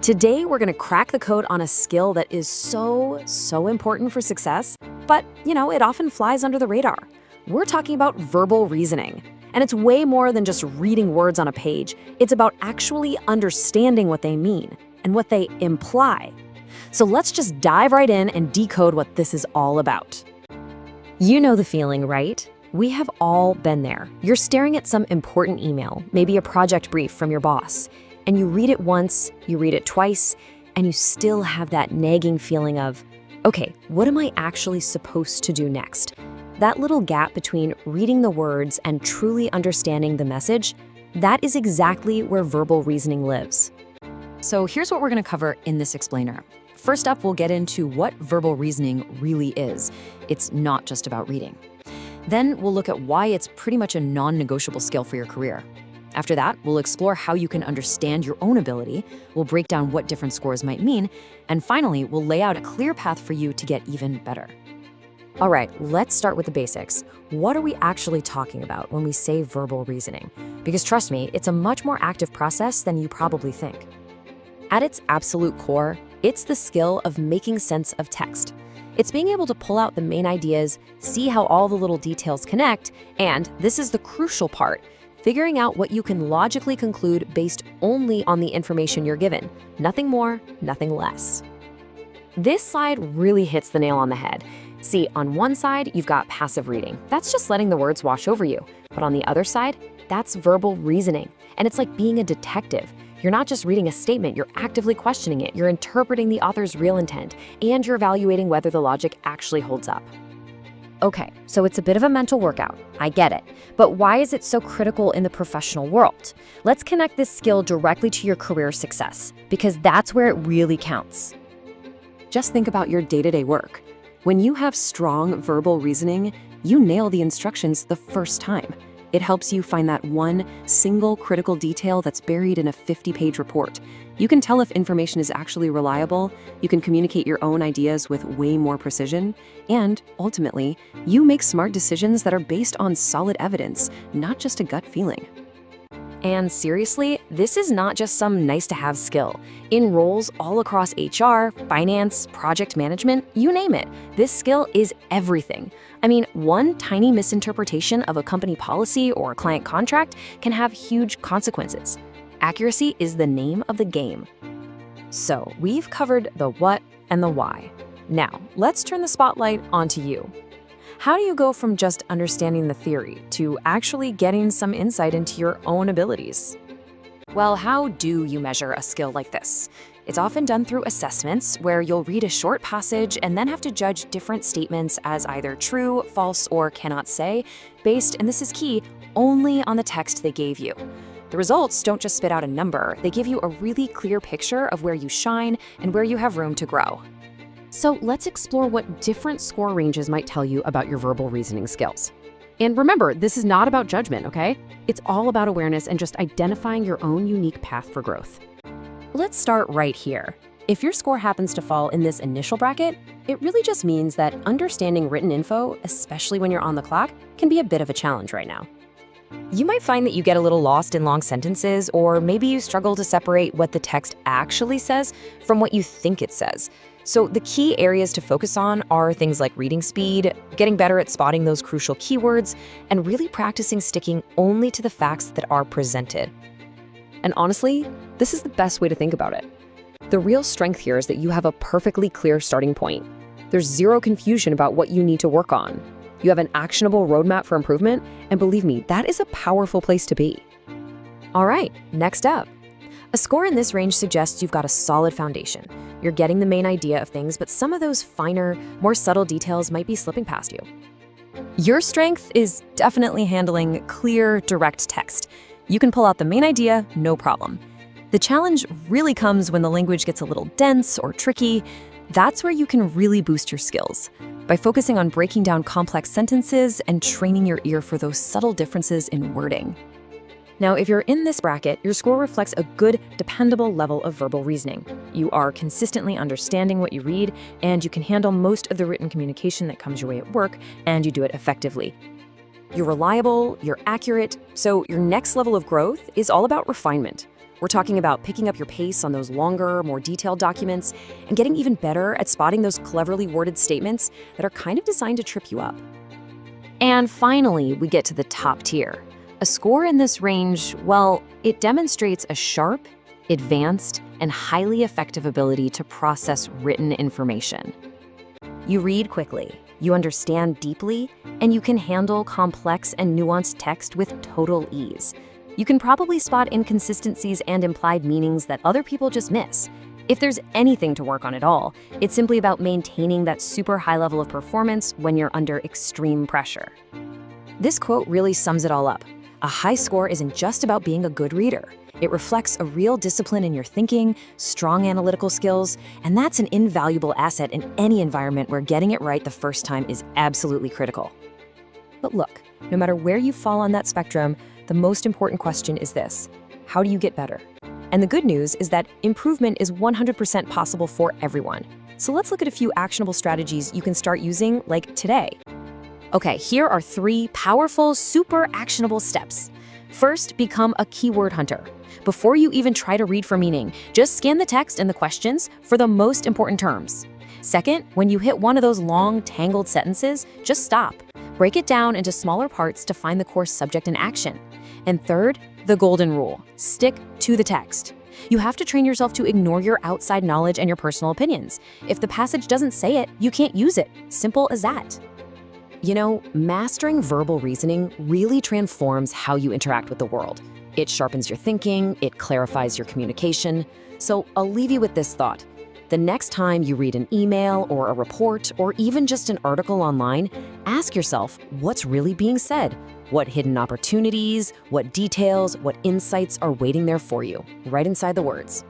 Today, we're going to crack the code on a skill that is so important for success, but, it often flies under the radar. We're talking about verbal reasoning. And it's way more than just reading words on a page. It's about actually understanding what they mean and what they imply. So let's just dive right in and decode what this is all about. You know the feeling, right? We have all been there. You're staring at some important email, maybe a project brief from your boss, and you read it once, you read it twice, and you still have that nagging feeling of, okay, what am I actually supposed to do next? That little gap between reading the words and truly understanding the message, that is exactly where verbal reasoning lives. So here's what we're going to cover in this explainer. First up, we'll get into what verbal reasoning really is. It's not just about reading. Then we'll look at why it's pretty much a non-negotiable skill for your career. After that, we'll explore how you can understand your own ability, we'll break down what different scores might mean, and finally, we'll lay out a clear path for you to get even better. All right, let's start with the basics. What are we actually talking about when we say verbal reasoning? Because trust me, it's a much more active process than you probably think. At its absolute core, it's the skill of making sense of text. It's being able to pull out the main ideas, see how all the little details connect, and this is the crucial part, figuring out what you can logically conclude based only on the information you're given. Nothing more, nothing less. This slide really hits the nail on the head. See, on one side, you've got passive reading. That's just letting the words wash over you. But on the other side, that's verbal reasoning. And it's like being a detective. You're not just reading a statement, you're actively questioning it. You're interpreting the author's real intent, and you're evaluating whether the logic actually holds up. Okay, so it's a bit of a mental workout. I get it. But why is it so critical in the professional world? Let's connect this skill directly to your career success, because that's where it really counts. Just think about your day-to-day work. When you have strong verbal reasoning, you nail the instructions the first time. It helps you find that one single critical detail that's buried in a 50-page report. You can tell if information is actually reliable, you can communicate your own ideas with way more precision, and ultimately, you make smart decisions that are based on solid evidence, not just a gut feeling. And seriously, this is not just some nice-to-have skill. In roles all across HR, finance, project management, you name it, this skill is everything. I mean, one tiny misinterpretation of a company policy or a client contract can have huge consequences. Accuracy is the name of the game. So, we've covered the what and the why. Now, let's turn the spotlight onto you. How do you go from just understanding the theory to actually getting some insight into your own abilities? Well, how do you measure a skill like this? It's often done through assessments where you'll read a short passage and then have to judge different statements as either true, false, or cannot say, based, and this is key, only on the text they gave you. The results don't just spit out a number, they give you a really clear picture of where you shine and where you have room to grow. So let's explore what different score ranges might tell you about your verbal reasoning skills. And remember, this is not about judgment, okay? It's all about awareness and just identifying your own unique path for growth. Let's start right here. If your score happens to fall in this initial bracket, it really just means that understanding written info, especially when you're on the clock, can be a bit of a challenge right now. You might find that you get a little lost in long sentences, or maybe you struggle to separate what the text actually says from what you think it says. So the key areas to focus on are things like reading speed, getting better at spotting those crucial keywords, and really practicing sticking only to the facts that are presented. And honestly, this is the best way to think about it. The real strength here is that you have a perfectly clear starting point. There's zero confusion about what you need to work on. You have an actionable roadmap for improvement, and believe me, that is a powerful place to be. All right, next up. A score in this range suggests you've got a solid foundation. You're getting the main idea of things, but some of those finer, more subtle details might be slipping past you. Your strength is definitely handling clear, direct text. You can pull out the main idea, no problem. The challenge really comes when the language gets a little dense or tricky. That's where you can really boost your skills, by focusing on breaking down complex sentences and training your ear for those subtle differences in wording. Now, if you're in this bracket, your score reflects a good, dependable level of verbal reasoning. You are consistently understanding what you read, and you can handle most of the written communication that comes your way at work, and you do it effectively. You're reliable, you're accurate, so your next level of growth is all about refinement. We're talking about picking up your pace on those longer, more detailed documents and getting even better at spotting those cleverly worded statements that are kind of designed to trip you up. And finally, we get to the top tier. A score in this range, well, it demonstrates a sharp, advanced, and highly effective ability to process written information. You read quickly, you understand deeply, and you can handle complex and nuanced text with total ease. You can probably spot inconsistencies and implied meanings that other people just miss. If there's anything to work on at all, it's simply about maintaining that super high level of performance when you're under extreme pressure. This quote really sums it all up. A high score isn't just about being a good reader. It reflects a real discipline in your thinking, strong analytical skills, and that's an invaluable asset in any environment where getting it right the first time is absolutely critical. But look, no matter where you fall on that spectrum, the most important question is this: how do you get better? And the good news is that improvement is 100% possible for everyone. So let's look at a few actionable strategies you can start using, like today. Okay, here are 3 powerful, super actionable steps. First, become a keyword hunter. Before you even try to read for meaning, just scan the text and the questions for the most important terms. Second, when you hit one of those long, tangled sentences, just stop. Break it down into smaller parts to find the core subject and action. And third, the golden rule: stick to the text. You have to train yourself to ignore your outside knowledge and your personal opinions. If the passage doesn't say it, you can't use it. Simple as that. You know, mastering verbal reasoning really transforms how you interact with the world. It sharpens your thinking, it clarifies your communication. So I'll leave you with this thought. The next time you read an email or a report or even just an article online, ask yourself what's really being said. What hidden opportunities, what details, what insights are waiting there for you, right inside the words.